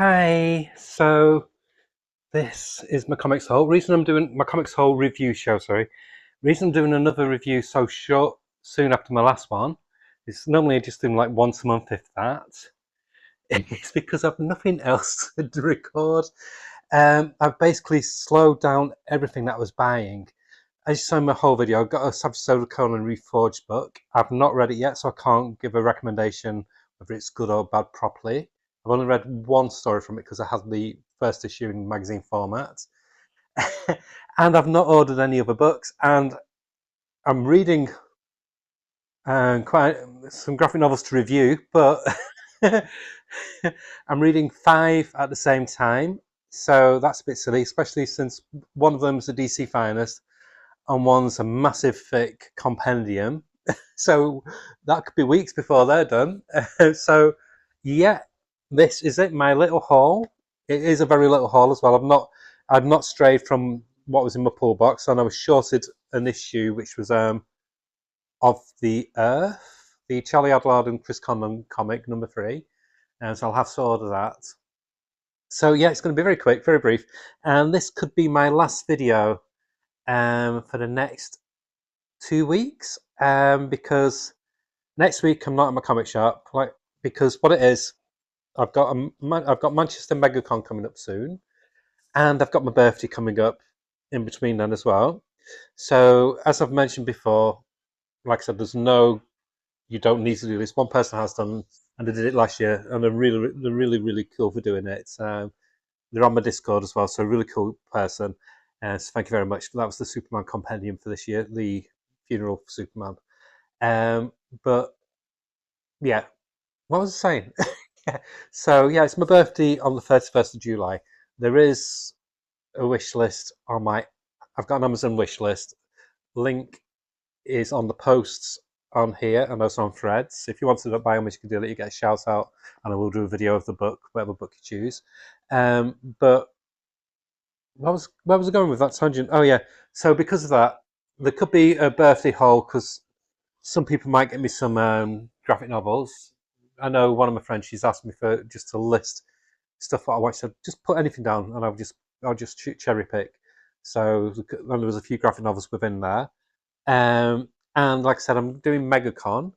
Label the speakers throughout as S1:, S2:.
S1: Hi, so this is my comics haul. Reason I'm doing my comics haul review show, sorry. Reason I'm doing another review so short soon after my last one is normally I just do like once a month if that. It's because I've nothing else to record. I've basically slowed down everything that I was buying. As you saw in my whole video, I've got a Savage Soda Conan Reforged book. I've not read it yet, so I can't give a recommendation whether it's good or bad properly. I've only read one story from it because I had the first issue in magazine format. And I've not ordered any other books. And I'm reading quite some graphic novels to review, but I'm reading 5 at the same time. So that's a bit silly, especially since one of them's a DC Finest and one's a massive thick compendium. So that could be weeks before they're done. So yeah, this is it, my little haul. It is a very little haul as well. I've not strayed from what was in my pull box, and I was shorted an issue which was of the Earth, the Charlie Adlard and Chris Conlon comic number 3, and so I'll have to order that. So yeah, it's going to be very quick, very brief, and this could be my last video for the next 2 weeks, because next week I'm not at my comic shop, because what it is, I've got Manchester MegaCon coming up soon, and I've got my birthday coming up in between then as well. So as I've mentioned before, like I said, you don't need to do this. One person has done, and they did it last year, and they're really cool for doing it. They're on my Discord as well, so a really cool person. So thank you very much. That was the Superman Compendium for this year, the funeral for Superman. But yeah, what was I saying? Yeah. So yeah, it's my birthday on the 31st of July. There is a wish list on I've got an Amazon wish list. Link is on the posts on here and also on Threads. If you want to buy them, you can do it. You get a shout out, and I will do a video of the book, whatever book you choose. But where was I going with that tangent? Oh yeah, so because of that, there could be a birthday haul because some people might get me some graphic novels. I know one of my friends, she's asked me for just to list stuff that I want. So just put anything down, and I'll just cherry pick. So there was a few graphic novels within there. And like I said, I'm doing MegaCon,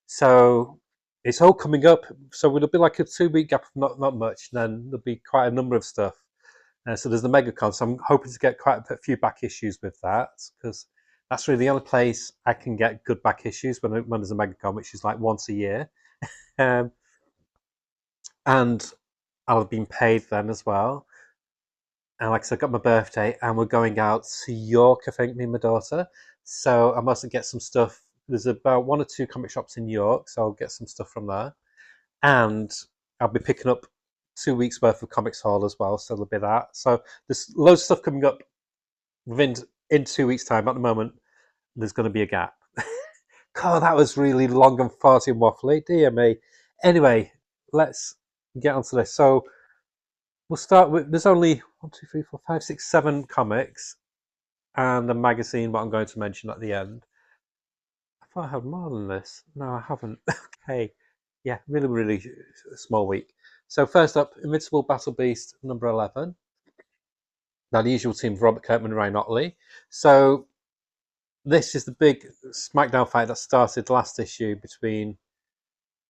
S1: so it's all coming up. So it'll be like a 2 week gap of not much. And then there'll be quite a number of stuff. So there's the MegaCon. So I'm hoping to get quite a few back issues with that, because that's really the only place I can get good back issues when there's a MegaCon, which is like once a year. Um, and I'll have been paid then as well. And like I said, I got my birthday, and we're going out to York, I think, me and my daughter. So I must get some stuff. There's about 1 or 2 comic shops in York, so I'll get some stuff from there. And I'll be picking up 2 weeks worth of comics haul as well, so there'll be that. So there's loads of stuff coming up in 2 weeks' time. At the moment, there's going to be a gap. God, that was really long and farty and waffly, dear me. Anyway, let's get onto this. So we'll start with, there's only 1, 2, 3, 4, 5, 6, 7 comics and a magazine, what I'm going to mention at the end. I thought I had more than this. No, I haven't. Okay. Yeah, really small week. So first up, Invincible Battle Beast number 11. Now the usual team of Robert Kirkman and Ryan Ottley. So this is the big SmackDown fight that started last issue between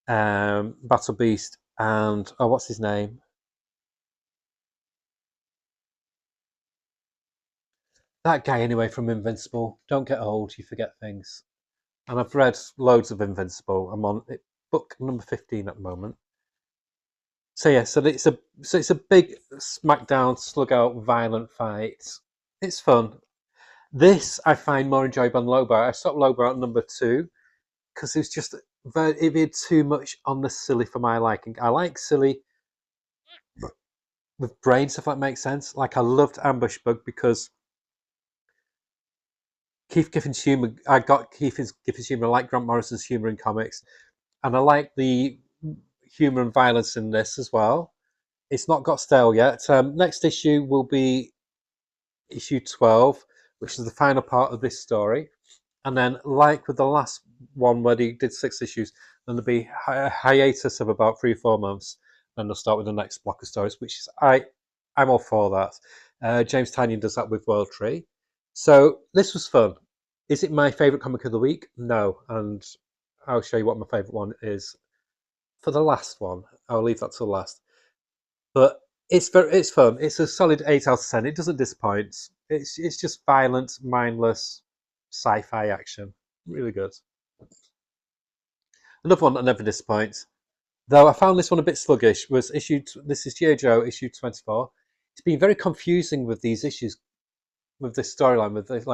S1: Battle Beast and, oh, what's his name? That guy anyway from Invincible. Don't get old, you forget things. And I've read loads of Invincible. I'm on book number 15 at the moment. So yeah, so it's a big SmackDown slug out violent fight. It's fun. This I find more enjoyable than Lobo. I stopped Lobo at number 2 because it was just it did too much on the silly for my liking. I like silly with brains, if that makes sense. Like I loved Ambush Bug because Keith Giffen's humor. I got Giffen's humor. I like Grant Morrison's humor in comics, and I like the humor and violence in this as well. It's not got stale yet. Next issue will be issue 12, which is the final part of this story. And then, like with the last one where he did 6 issues, then there'll be a hiatus of about 3 or 4 months. then they'll start with the next block of stories, which is I'm all for that. James Tynion does that with World Tree. So this was fun. Is it my favourite comic of the week? No, and I'll show you what my favourite one is for the last one. I'll leave that till last. But it's fun. It's a solid 8 out of 10. It doesn't disappoint. It's just violent, mindless sci-fi action. Really good. Another one that never disappoints. Though I found this one a bit sluggish. Was issued. This is G.I. Joe issue 24. It's been very confusing with these issues, with this storyline, with this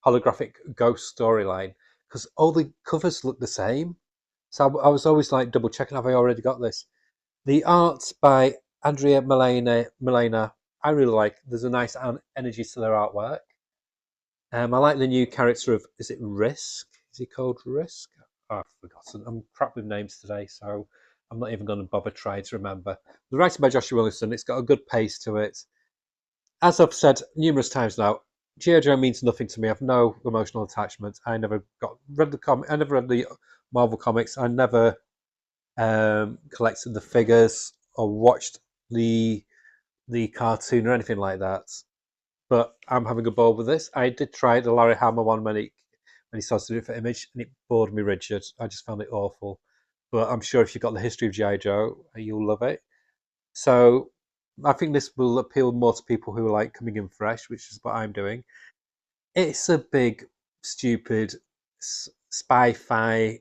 S1: holographic ghost storyline, because all the covers look the same. So I was always like double checking, have I already got this? The art by Andrea Milena, I really like. There's a nice energy to their artwork. I like the new character of, is it Risk? Is he called Risk? Oh, I've forgotten. I'm crap with names today, so I'm not even going to bother trying to remember. The writing by Joshua Williamson, it's got a good pace to it. As I've said numerous times now, G.I. Joe means nothing to me. I've no emotional attachment. I never read the comic. I never read the Marvel comics. I never collected the figures or watched the cartoon or anything like that. But I'm having a ball with this. I did try the Larry Hama one when he started to do it for Image, and it bored me rigid. I just found it awful. But I'm sure if you've got the history of G.I. Joe, you'll love it. So I think this will appeal more to people who are like coming in fresh, which is what I'm doing. It's a big, stupid spy-fi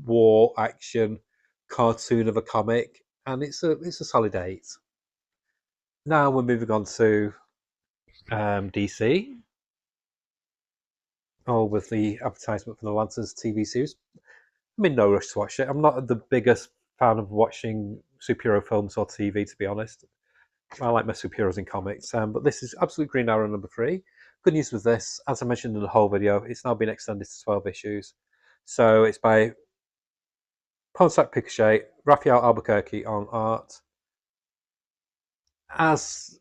S1: war action cartoon of a comic, and it's a solid 8. Now we're moving on to DC. Oh, with the advertisement for the Lancers TV series. I'm in no rush to watch it. I'm not the biggest fan of watching superhero films or TV, to be honest. I like my superheroes in comics, but this is Absolute Green Arrow #3. Good news with this, as I mentioned in the whole video, it's now been extended to 12 issues. So it's by Ponsac Picochet, Raphael Albuquerque on art. As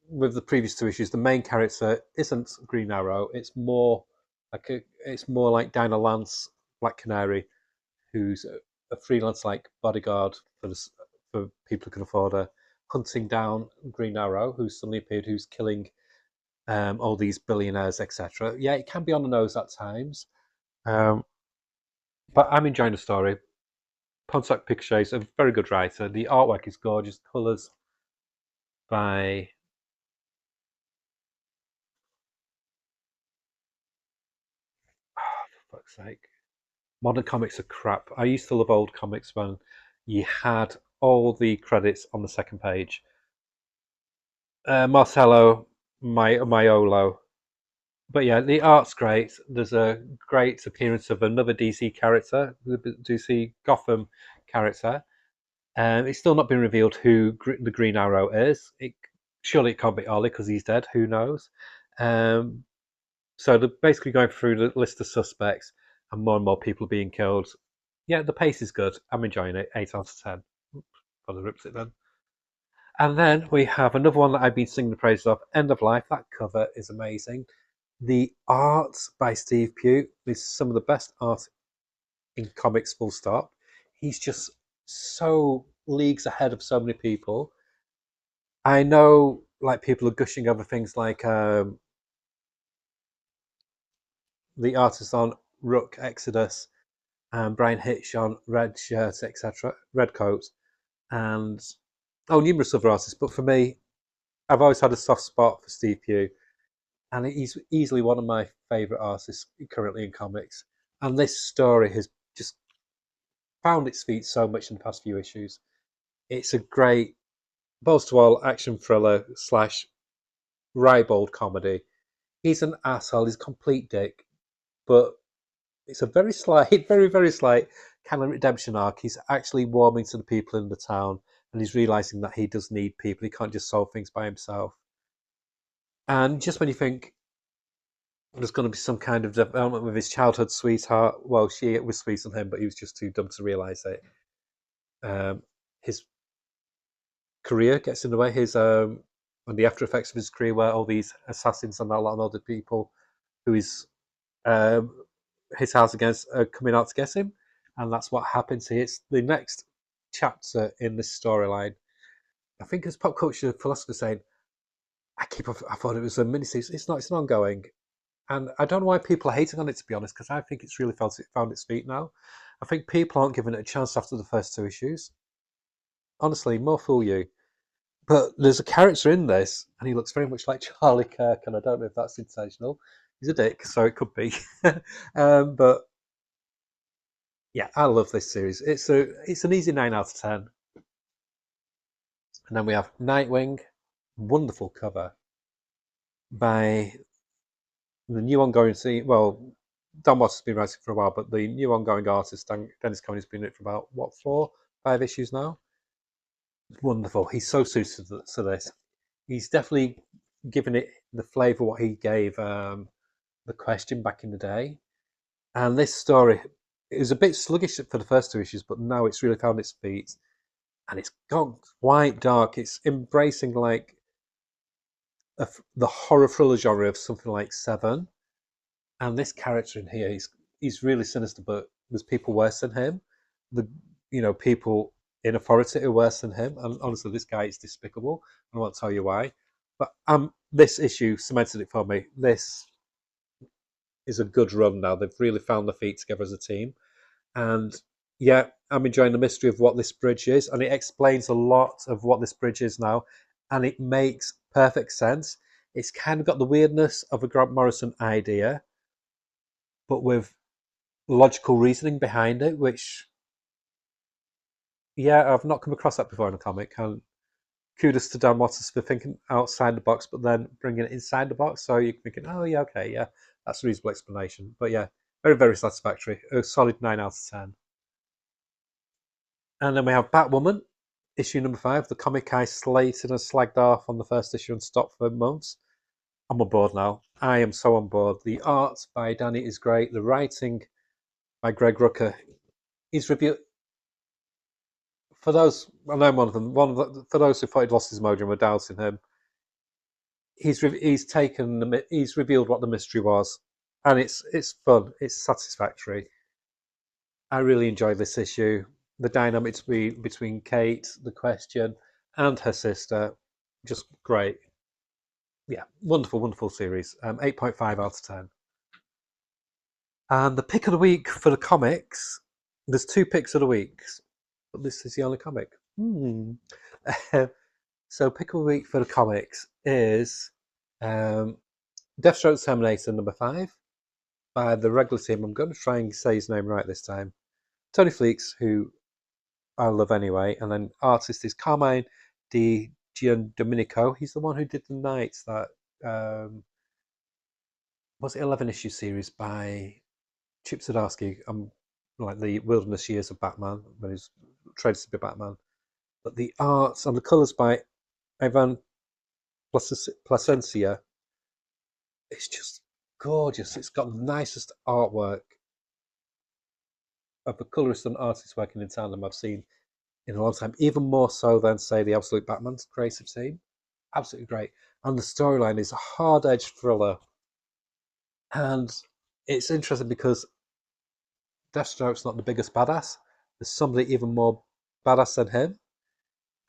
S1: with the previous 2 issues, the main character isn't Green Arrow. It's more like Dinah Lance, Black Canary, who's a freelance like bodyguard for people who can afford her, hunting down Green Arrow, who's suddenly appeared, who's killing all these billionaires, etc. Yeah, it can be on the nose at times, um, but I'm enjoying the story. Ponsac Picochet is a very good writer. The artwork is gorgeous. Colours by for fuck's sake. Modern comics are crap. I used to love old comics when you had all the credits on the second page. Marcelo Maiolo. But yeah, the art's great. There's a great appearance of another DC character, the DC Gotham character. It's still not been revealed who the Green Arrow is. Surely it can't be Ollie because he's dead. Who knows? Um, so they're basically going through the list of suspects, and more people are being killed. Yeah, the pace is good. I'm enjoying it. 8 out of 10. Probably rips it then. And then we have another one that I've been singing the praises of, End of Life. That cover is amazing. The art by Steve Pugh is some of the best art in comics, full stop. He's just so leagues ahead of so many people. I know like people are gushing over things like the artists on Rook, Exodus, and Brian Hitch on Red Shirts, etc., Red Coats, and numerous other artists. But for me, I've always had a soft spot for Steve Pugh, and he's easily one of my favourite artists currently in comics. And this story has just found its feet so much in the past few issues. It's a great balls to wall action thriller slash ribald comedy. He's an asshole. He's a complete dick, but it's a very slight, very slight kind of redemption arc. He's actually warming to the people in the town, and he's realizing that he does need people. He can't just solve things by himself. And just when you think there's going to be some kind of development with his childhood sweetheart, well, she was sweet on him, but he was just too dumb to realize it. His career gets in the way. And the after effects of his career, where all these assassins and a lot of other people who is his house against are coming out to get him, and that's what happens. It's the next chapter in this storyline. I think it's pop culture philosopher saying, I thought it was a miniseries. It's not. It's an ongoing, and I don't know why people are hating on it. To be honest, because I think it's really found its feet now. I think people aren't giving it a chance after the first 2 issues. Honestly, more fool you. But there's a character in this, and he looks very much like Charlie Kirk, and I don't know if that's intentional. He's a dick, so it could be. But yeah, I love this series. It's an easy 9 out of 10. And then we have Nightwing, wonderful cover by the new ongoing scene. Well, Don Watts has been writing for a while, but the new ongoing artist Dennis Cohen has been in it for about what 4, 5 issues now. Wonderful. He's so suited to this. He's definitely given it the flavour what he gave the Question back in the day. And this story is a bit sluggish for the first 2 issues, but now it's really found its feet, and it's gone quite dark. It's embracing like the horror thriller genre of something like Seven. And this character in here, he's really sinister, but there's people worse than him. The people in authority are worse than him. And honestly, this guy is despicable. I won't tell you why. But this issue cemented it for me. This is a good run now. They've really found their feet together as a team. And yeah, I'm enjoying the mystery of what this bridge is. And it explains a lot of what this bridge is now. And it makes perfect sense. It's kind of got the weirdness of a Grant Morrison idea, but with logical reasoning behind it, which, yeah, I've not come across that before in a comic. And kudos to Dan Watts for thinking outside the box, but then bringing it inside the box. So you're thinking, oh, yeah, okay, yeah, that's a reasonable explanation. But yeah, very, very satisfactory. A solid 9 out of 10. And then we have Batwoman, issue number 5, the comic I slated and slagged off on the first issue and stopped for months. I'm on board now. I am so on board. The art by Danny is great. The writing by Greg Rucka is reviewed. For those, I know one of them. For those who thought he'd lost his mojo and were doubting him, he's revealed what the mystery was, and it's fun. It's satisfactory. I really enjoyed this issue. The dynamic between Kate, the Question, and her sister, just great. Yeah, wonderful, wonderful series. 8.5 out of 10. And the pick of the week for the comics, there's 2 picks of the week, but this is the only comic. So pick of the week for the comics is Deathstroke Terminator number 5 by the regular team. I'm going to try and say his name right this time. Tony Fleeks, who I love anyway, and then artist is Carmine Di Giandomenico. He's the one who did the Knights, that was it 11-issue series by Chip Zdarsky, like the Wilderness Years of Batman, when he's trained to be Batman. But the arts and the colours by Ivan Placencia, it's just gorgeous. It's got the nicest artwork of a colourist and artist working in tandem I've seen in a long time, even more so than, say, the Absolute Batman's creative team. Absolutely great. And the storyline is a hard-edged thriller. And it's interesting because Deathstroke's not the biggest badass. There's somebody even more badass than him.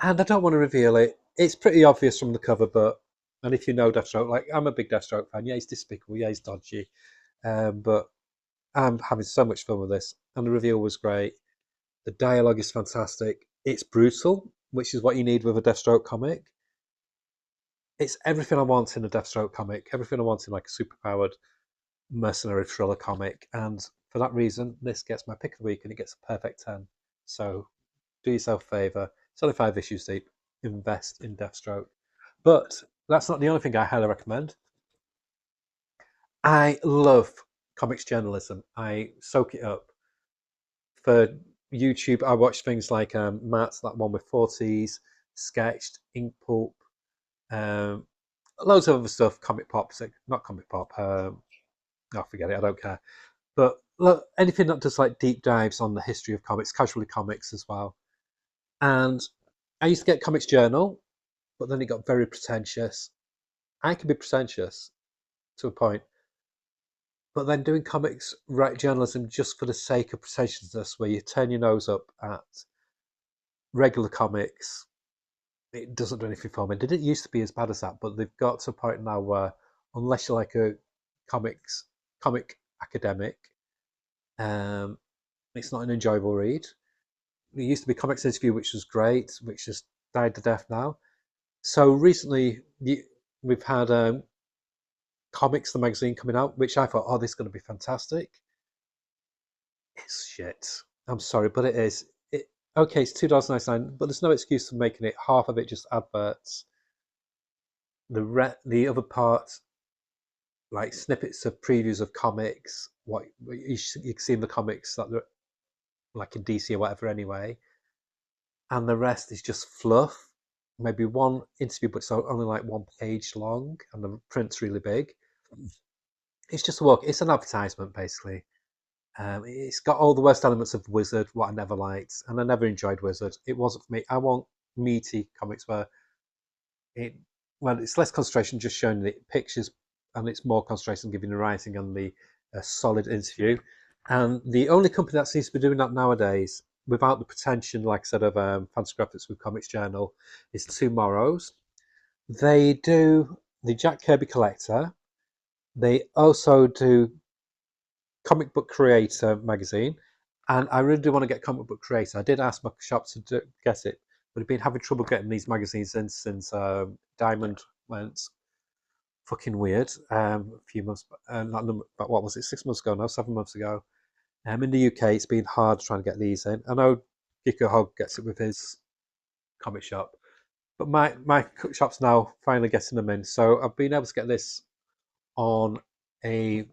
S1: And I don't want to reveal it. It's pretty obvious from the cover, and if you know Deathstroke, like, I'm a big Deathstroke fan. Yeah, he's despicable. Yeah, he's dodgy. But I'm having so much fun with this. And the reveal was great. The dialogue is fantastic. It's brutal, which is what you need with a Deathstroke comic. It's everything I want in a Deathstroke comic. Everything I want in like a superpowered mercenary thriller comic. And for that reason, this gets my pick of the week and it gets a perfect 10. So do yourself a favour. It's only 5 issues deep. Invest in Deathstroke. But that's not the only thing I highly recommend. I love comics journalism. I soak it up. For YouTube, I watch things like Matt's, that one with 40s, Sketched, Ink Pulp, loads of other stuff, Comic Pop, not Comic Pop, forget it, I don't care. But look, anything that does like deep dives on the history of comics, casually comics as well. And I used to get Comics Journal, but then it got very pretentious. I can be pretentious to a point, but then doing comics journalism just for the sake of pretentiousness, where you turn your nose up at regular comics, it doesn't do anything for me. They didn't used to be as bad as that, but they've got to a point now where unless you're like a comic academic, um, it's not an enjoyable read. It used to be Comics Interview, which was great, which just died to death now. So recently, we've had Comics, the magazine, coming out, which I thought, oh, this is going to be fantastic. It's shit. I'm sorry, but it is. Okay, it's $2.99, but there's no excuse for making it half of it just adverts. The other part, like snippets of previews of comics, what you can see in the comics that they're like in DC or whatever anyway, and the rest is just fluff. Maybe one interview, but it's only like 1 page long, and the print's really big. It's just a work. It's an advertisement basically. It's got all the worst elements of Wizard, what I never liked, and I never enjoyed Wizard. It wasn't for me. I want meaty comics where it, well, it's less concentration, just showing the pictures, and it's more concentration giving the writing and the solid interview. And the only company that seems to be doing that nowadays, without the pretension, like I said, of Fantagraphics with Comics Journal, is Twomorrows. They do the Jack Kirby Collector. They also do Comic Book Creator magazine, and I really do want to get Comic Book Creator. I did ask my shop to get it, but I've been having trouble getting these magazines in since Diamond went fucking weird a few months, not but what was it, 6 months ago now, 7 months ago. In the UK, it's been hard trying to get these in. I know Geeko Hog gets it with his comic shop, but my shop's now finally getting them in. So I've been able to get this on a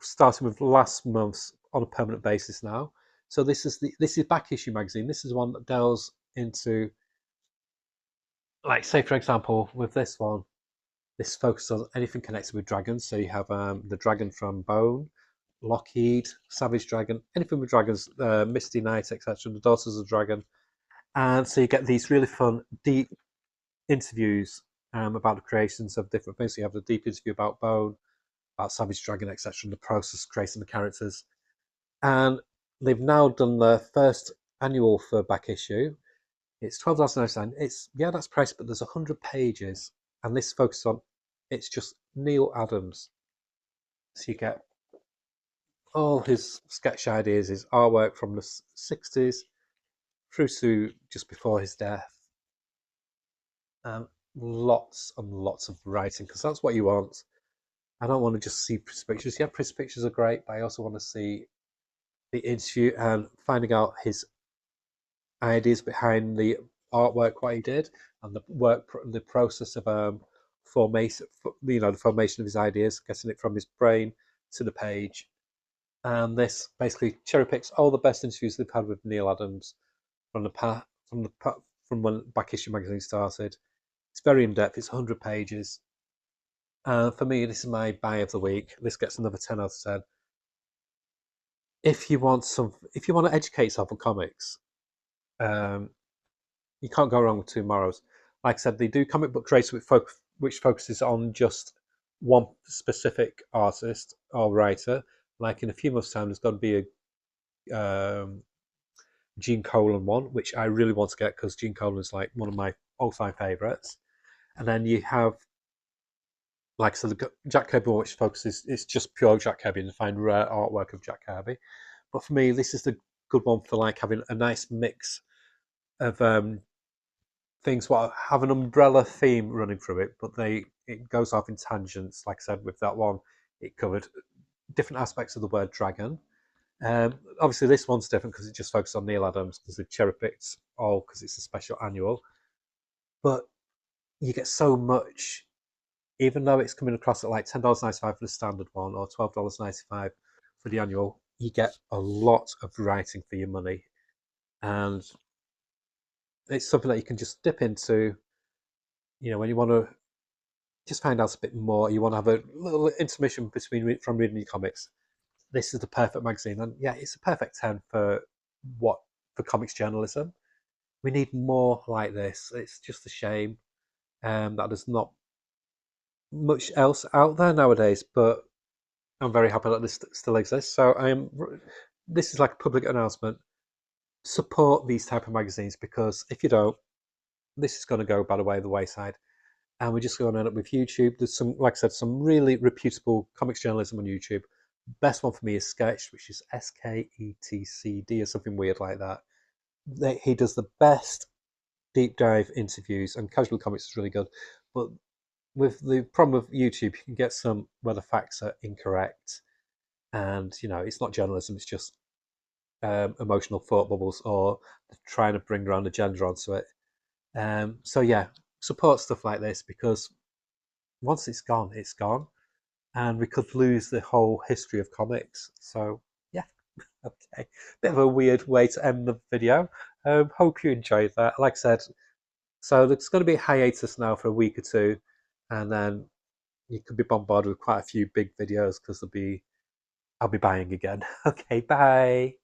S1: starting with last month's on a permanent basis now. So this is back issue magazine. This is one that delves into, like, say for example, with this one, this focuses on anything connected with dragons. So you have the dragon from Bone, Lockheed, Savage Dragon, anything with dragons, Misty Knight, etc. The Daughters of the Dragon, and so you get these really fun, deep interviews about the creations of different things. So you have the deep interview about Bone, about Savage Dragon, etc., and the process of creating the characters. And they've now done the first annual for back issue. It's $12.99. It's, yeah, that's priced, but there's 100 pages, and this focuses on, it's just Neil Adams. So you get all his sketch ideas, his artwork from the 60s through to just before his death, and lots and lots of writing, because that's what you want. I don't want to just see pretty pictures. Yeah, pretty pictures are great, but I also want to see the interview and finding out his ideas behind the artwork, what he did, and the process of formation, the formation of his ideas, getting it from his brain to the page. And this basically cherry picks all the best interviews they've had with Neil Adams from from when Back Issue magazine started. It's very in depth. It's 100 pages. For me, this is my buy of the week. This gets another 10 out of 10. If you want to educate yourself on comics, you can't go wrong with Twomorrows. Like I said, they do comic book creators which focuses on just one specific artist or writer. Like in a few months' time, there's going to be a Gene Colan one, which I really want to get because Gene Colan is like one of my all-time favourites. And then you have, like I said, the Jack Kirby one, which focuses, it's just pure Jack Kirby and find rare artwork of Jack Kirby. But for me, this is the good one for like having a nice mix of things what have an umbrella theme running through it, but it goes off in tangents. Like I said, with that one, it covered different aspects of the word dragon. Obviously, this one's different because it just focuses on Neil Adams because they've cherry picked all because it's a special annual. But you get so much, even though it's coming across at like $10.95 for the standard one or $12.95 for the annual, you get a lot of writing for your money. And it's something that you can just dip into, when you want to just find out a bit more, you want to have a little intermission from reading your comics. This is the perfect magazine. And yeah, it's a perfect 10 for comics journalism. We need more like this. It's just a shame that there's not much else out there nowadays, but I'm very happy that this still exists. So this is like a public announcement. support these type of magazines, because if you don't, this is going to go by the way of the wayside, and we're just going to end up with YouTube. There's some, like I said, some really reputable comics journalism on YouTube. Best one for me is Sketched, which is Sketcd or something weird like that. He does the best deep dive interviews, and Casual Comics is really good. But with the problem with YouTube, you can get some where the facts are incorrect, and it's not journalism; it's just emotional thought bubbles, or trying to bring around agenda onto it. So yeah, support stuff like this, because once it's gone, and we could lose the whole history of comics. So yeah, okay, bit of a weird way to end the video. Hope you enjoyed that. Like I said, so there's going to be a hiatus now for a week or two, and then you could be bombarded with quite a few big videos, because I'll be buying again. Okay, bye.